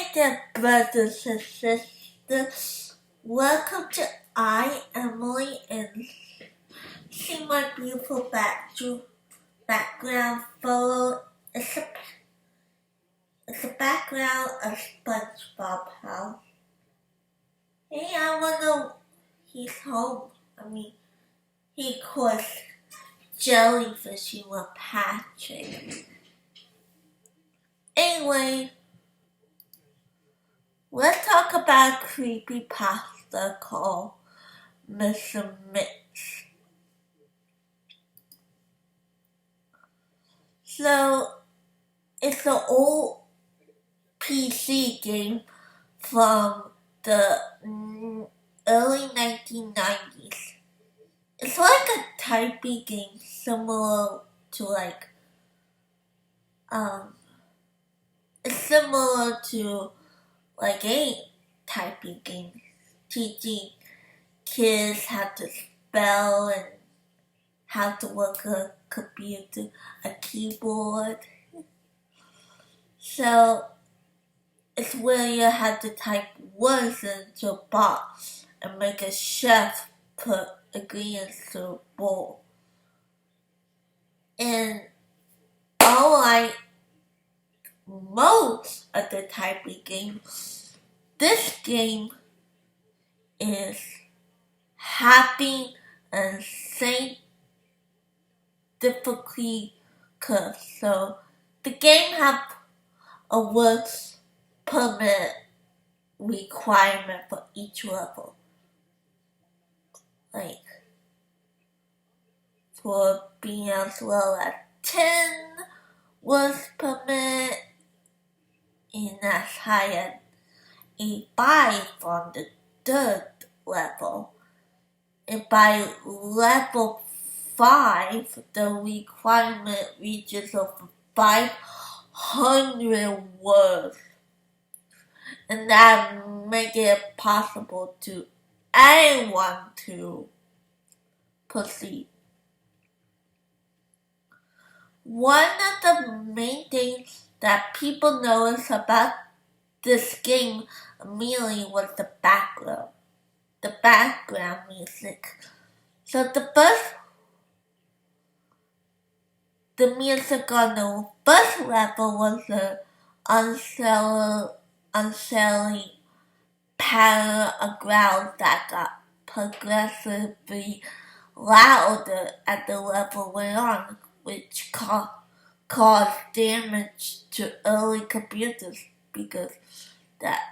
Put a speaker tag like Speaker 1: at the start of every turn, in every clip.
Speaker 1: Hey there, brothers and sisters. Welcome to Emily, and see my beautiful background photo. It's a background of Spongebob house. Hey, I wonder he's home. He caught jellyfishing with Patrick. Anyway, let's talk about Creepypasta called Mr. Mix. So, it's an old PC game from the early 1990s. It's like a typing game similar to it's similar to a typing game, teaching kids how to spell and how to work a computer, a keyboard. So it's where you have to type words into a box and make a chef put ingredients to a bowl. And unlike most of the typing games, this game is having a same difficulty curve. So the game have a word permit requirement for each level. Like for being as low as 10 words per minute and as high as a 5 on the third level. And by level 5, the requirement reaches over 500 words. And that makes it possible to anyone to proceed. One of the main things that people noticed about this game immediately was the background music. So the music on the first level was the unsettling pattern of growls that got progressively louder as the level went on, which caused damage to early computers because that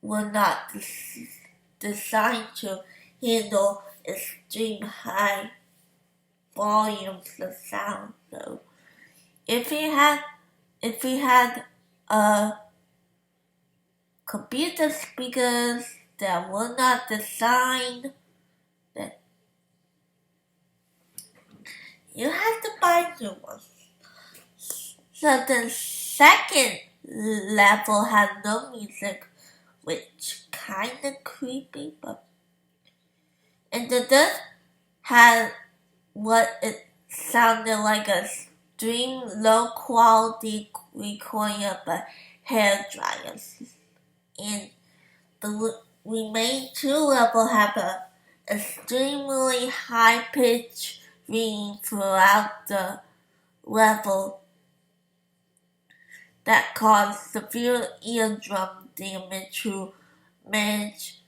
Speaker 1: were not designed to handle extreme high volumes of sound. So if you had computer speakers that were not designed, then you have to buy new ones. So the second level had no music, which kinda creepy, and the third had what it sounded like a extreme low quality recording of a hairdryer. And the remaining two levels have a extremely high pitch ringing throughout the level that caused severe eardrum damage to manage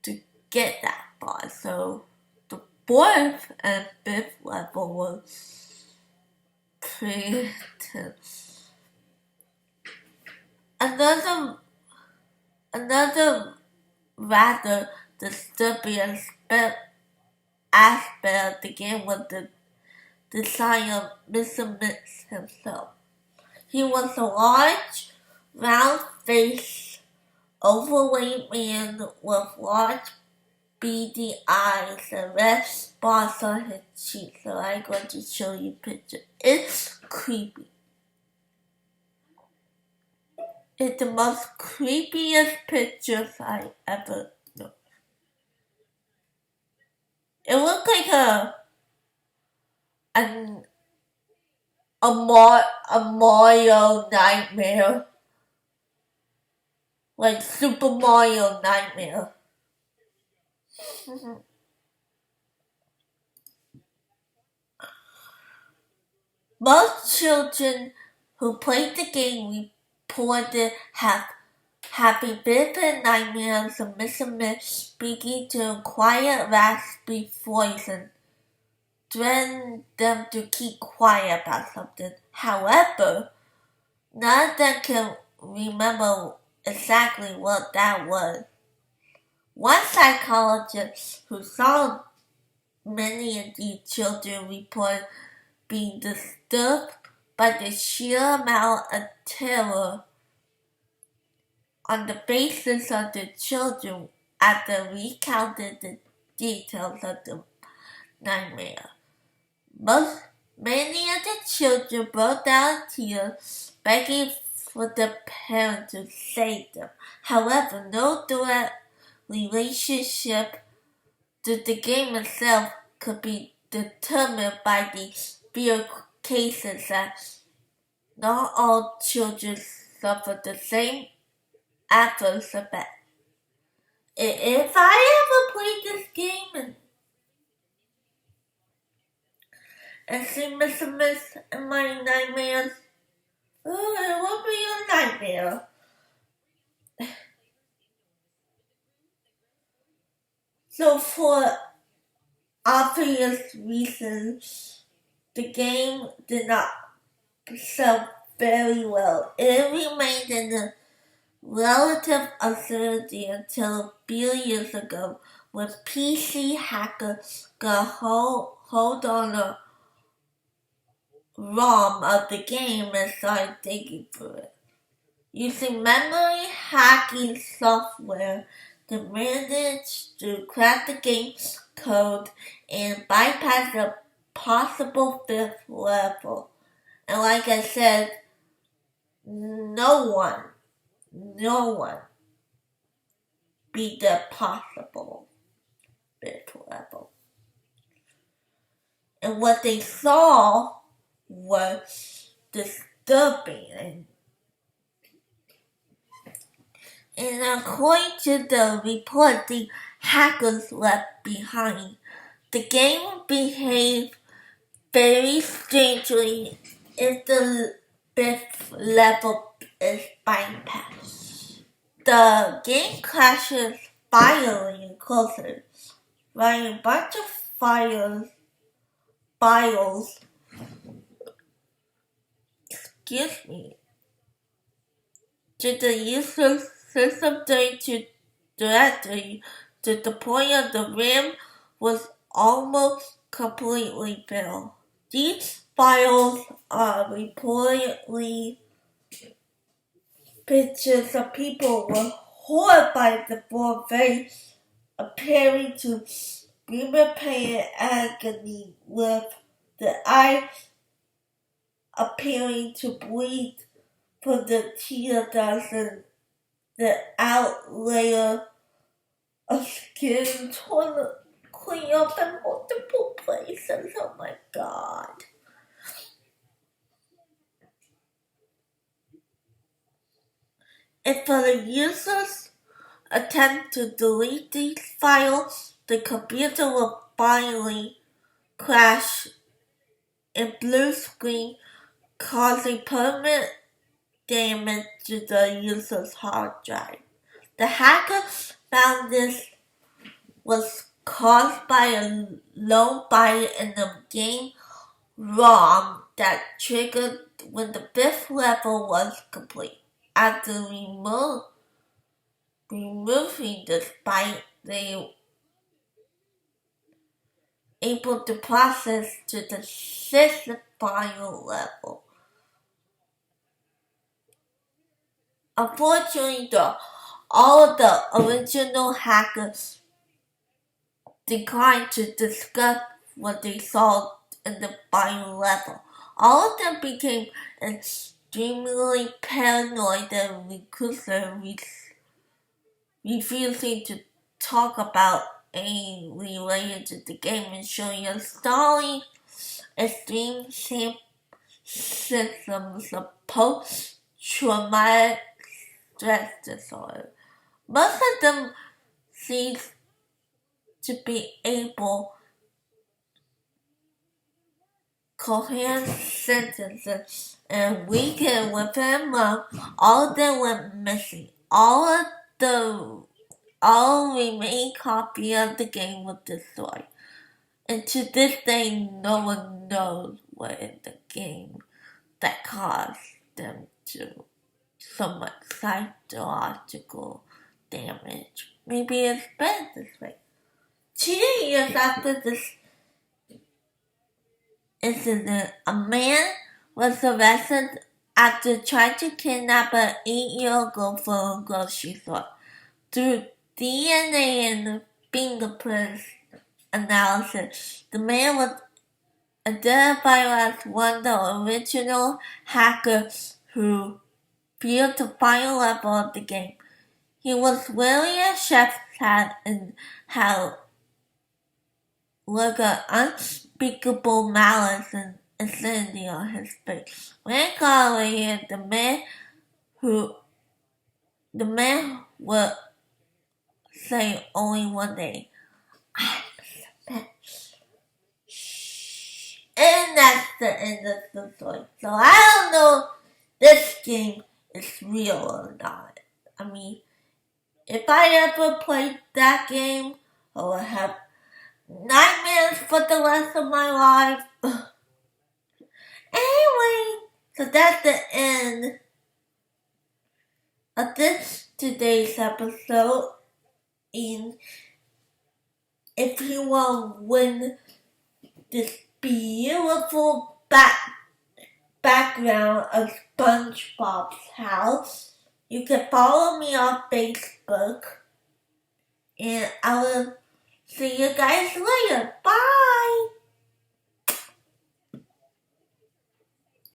Speaker 1: to get that far. So the fourth and fifth level was pretty intense. Another rather disturbing aspect of the game was the design of Mr. Mix himself. He was a large, round-faced, overweight man with large, beady eyes and red spots on his cheeks. So I'm going to show you a picture. It's creepy. It's the most creepiest pictures I ever know. It looked like a Mario nightmare. like Super Mario Nightmare. Most children who played the game reported having vivid nightmares of Mr. Mist speaking to a quiet, raspy voice and threatening them to keep quiet about something. However, none of them can remember exactly what that was. One psychologist who saw many of these children reported being disturbed by the sheer amount of terror on the faces of the children as they recounted the details of the nightmare. Many of the children broke down in tears, begging for their parents to save them. However, no direct relationship to the game itself could be determined by the few cases that not all children suffer the same adverse effect. If I ever played this game and see Mr. Mist in my nightmares, it will be a nightmare. So for obvious reasons, the game did not sell very well. It remained in a relative obscurity until a few years ago when PC hackers got hold on a ROM of the game and started digging through it. Using memory hacking software, they managed to crack the game's code and bypass a possible fifth level. And like I said, no one beat the possible fifth level. And what they saw was disturbing. And according to the report the hackers left behind, the game behaved very strangely if the fifth level is bypassed. The game crashes violently and closer, running a bunch of files to the user's system directory to the point of the RAM was almost completely filled. These files are reportedly pictures of people with horrified before face appearing to scream in pain and agony with the eyes appearing to bleed from the tear dust and the out layer of skin torn clean up in multiple places. Oh my god. If the users attempt to delete these files, the computer will finally crash and blue screen, causing permanent damage to the user's hard drive. The hackers found this was caused by a low byte in the game ROM that triggered when the fifth level was complete. After removing this byte, they were able to process to the sixth final level. Unfortunately, all of the original hackers declined to discuss what they saw in the final level. All of them became extremely paranoid and reclusive, refusing to talk about any related to the game and showing installing extreme symptoms of post-traumatic stress disorder. Most of them seem to be able coherent sentences, and weekend within a month, all of them went missing. All remaining copy of the game was destroyed. And to this day, no one knows what in the game that caused them to so much psychological damage. Maybe it's been this way. 2 years after this incident, a man was arrested after trying to kidnap an 8-year-old girl from a grocery store. Through DNA and fingerprints analysis, the man was identified as one of the original hackers who built the final level of the game. He was wearing a chef's hat and had like an unspeakable malice and insanity on his face. When he got away here, the man would say only one day, "I'm the best." And that's the end of the story. So I don't know if this game is real or not. I mean, if I ever played that game, I would have nightmares for the rest of my life. Anyway, so that's the end of today's episode. And if you want to win this beautiful background of Spongebob's house, you can follow me on Facebook. And I will see you guys later. Bye!